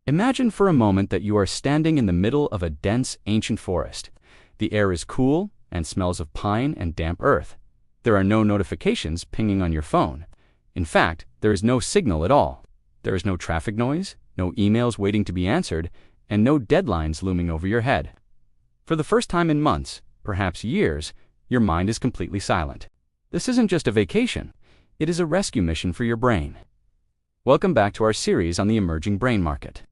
Imagine for a moment that you are standing in the middle of a dense, ancient forest. The air is cool and smells of pine and damp earth. There are no notifications pinging on your phone. In fact, there is no signal at all. There is no traffic noise, no emails waiting to be answered, and no deadlines looming over your head. For the first time in months, perhaps years, your mind is completely silent. This isn't just a vacation. It is a rescue mission for your brain. Welcome back to our series on the emerging brain market.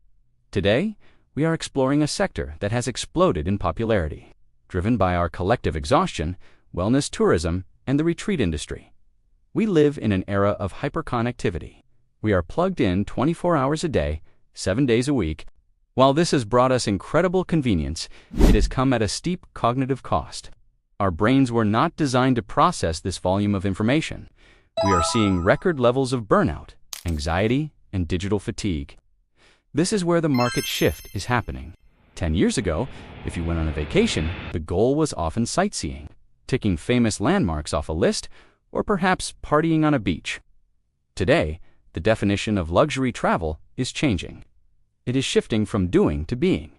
Today, we are exploring a sector that has exploded in popularity, driven by our collective exhaustion, wellness tourism, and the retreat industry. We live in an era of hyperconnectivity. We are plugged in 24 hours a day, 7 days a week. While this has brought us incredible convenience, it has come at a steep cognitive cost. Our brains were not designed to process this volume of information. We are seeing record levels of burnout, anxiety, and digital fatigue. This is where the market shift is happening. 10 years ago, if you went on a vacation, the goal was often sightseeing, ticking famous landmarks off a list, or perhaps partying on a beach. Today, the definition of luxury travel is changing. It is shifting from doing to being.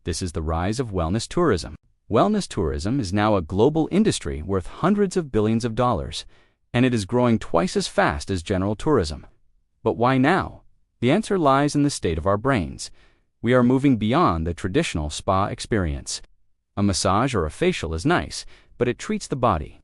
This is the rise of wellness tourism. Wellness tourism is now a global industry worth hundreds of billions of dollars, and it is growing twice as fast as general tourism. But why now? The answer lies in the state of our brains. We are moving beyond the traditional spa experience. A massage or a facial is nice, but it treats the body.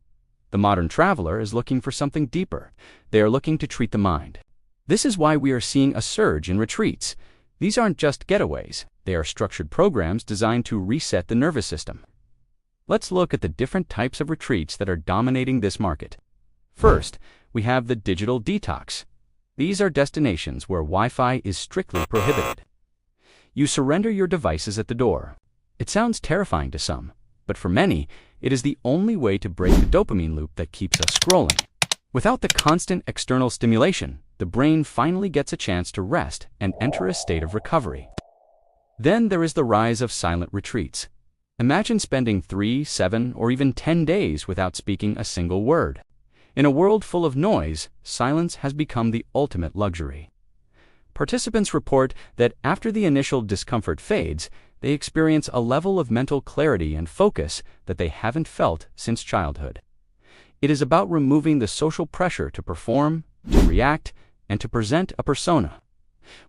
The modern traveler is looking for something deeper. They are looking to treat the mind. This is why we are seeing a surge in retreats. These aren't just getaways. They are structured programs designed to reset the nervous system. Let's look at the different types of retreats that are dominating this market. First, we have the digital detox. These are destinations where Wi-Fi is strictly prohibited. You surrender your devices at the door. It sounds terrifying to some, but for many, it is the only way to break the dopamine loop that keeps us scrolling. Without the constant external stimulation, the brain finally gets a chance to rest and enter a state of recovery. Then there is the rise of silent retreats. Imagine spending 3, 7, or even 10 days without speaking a single word. In a world full of noise, silence has become the ultimate luxury. Participants report that after the initial discomfort fades, they experience a level of mental clarity and focus that they haven't felt since childhood. It is about removing the social pressure to perform, to react, and to present a persona.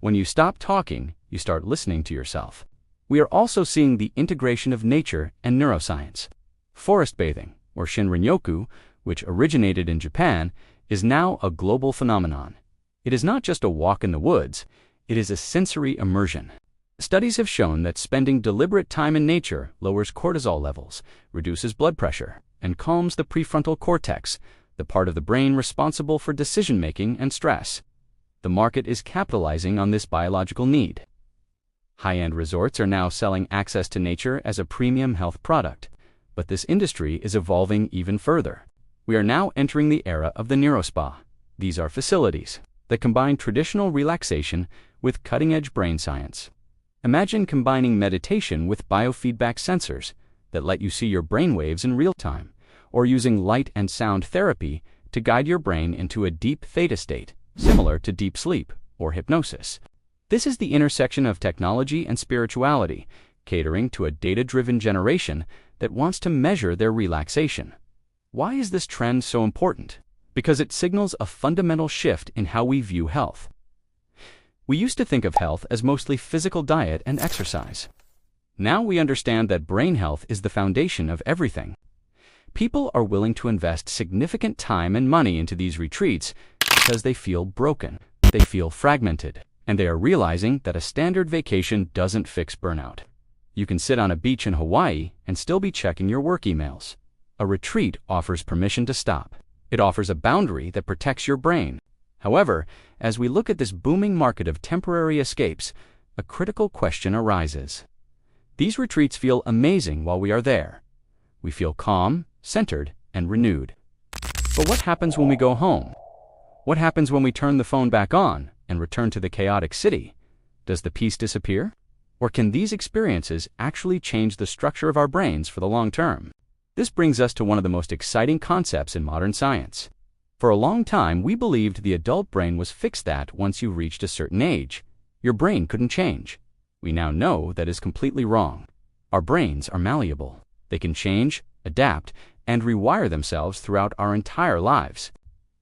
When you stop talking, you start listening to yourself. We are also seeing the integration of nature and neuroscience. Forest bathing, or Shinrin-yoku, which originated in Japan, is now a global phenomenon. It is not just a walk in the woods, it is a sensory immersion. Studies have shown that spending deliberate time in nature lowers cortisol levels, reduces blood pressure, and calms the prefrontal cortex, the part of the brain responsible for decision-making and stress. The market is capitalizing on this biological need. High-end resorts are now selling access to nature as a premium health product, but this industry is evolving even further. We are now entering the era of the Neuro-Spa. These are facilities that combine traditional relaxation with cutting-edge brain science. Imagine combining meditation with biofeedback sensors that let you see your brainwaves in real time, or using light and sound therapy to guide your brain into a deep theta state, similar to deep sleep or hypnosis. This is the intersection of technology and spirituality, catering to a data-driven generation that wants to measure their relaxation. Why is this trend so important? Because it signals a fundamental shift in how we view health. We used to think of health as mostly physical diet and exercise. Now we understand that brain health is the foundation of everything. People are willing to invest significant time and money into these retreats because they feel broken, they feel fragmented, and they are realizing that a standard vacation doesn't fix burnout. You can sit on a beach in Hawaii and still be checking your work emails. A retreat offers permission to stop. It offers a boundary that protects your brain. However, as we look at this booming market of temporary escapes, a critical question arises. These retreats feel amazing while we are there. We feel calm, centered, and renewed. But what happens when we go home? What happens when we turn the phone back on and return to the chaotic city? Does the peace disappear? Or can these experiences actually change the structure of our brains for the long term? This brings us to one of the most exciting concepts in modern science. For a long time, we believed the adult brain was fixed that once you reached a certain age. Your brain couldn't change. We now know that is completely wrong. Our brains are malleable. They can change, adapt, and rewire themselves throughout our entire lives.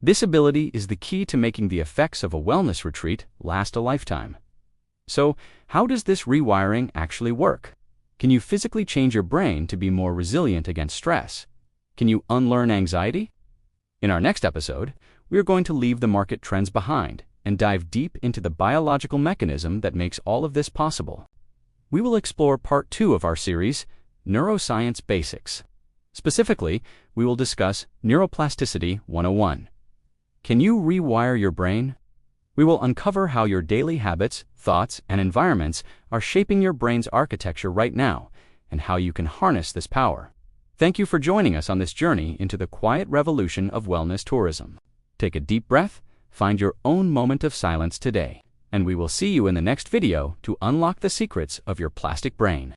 This ability is the key to making the effects of a wellness retreat last a lifetime. So, how does this rewiring actually work? Can you physically change your brain to be more resilient against stress? Can you unlearn anxiety? In our next episode, we are going to leave the market trends behind and dive deep into the biological mechanism that makes all of this possible. We will explore part 2 of our series, Neuroscience Basics. Specifically, we will discuss Neuroplasticity 101. Can you rewire your brain? We will uncover how your daily habits, thoughts, and environments are shaping your brain's architecture right now, and how you can harness this power. Thank you for joining us on this journey into the quiet revolution of wellness tourism. Take a deep breath, find your own moment of silence today, and we will see you in the next video to unlock the secrets of your plastic brain.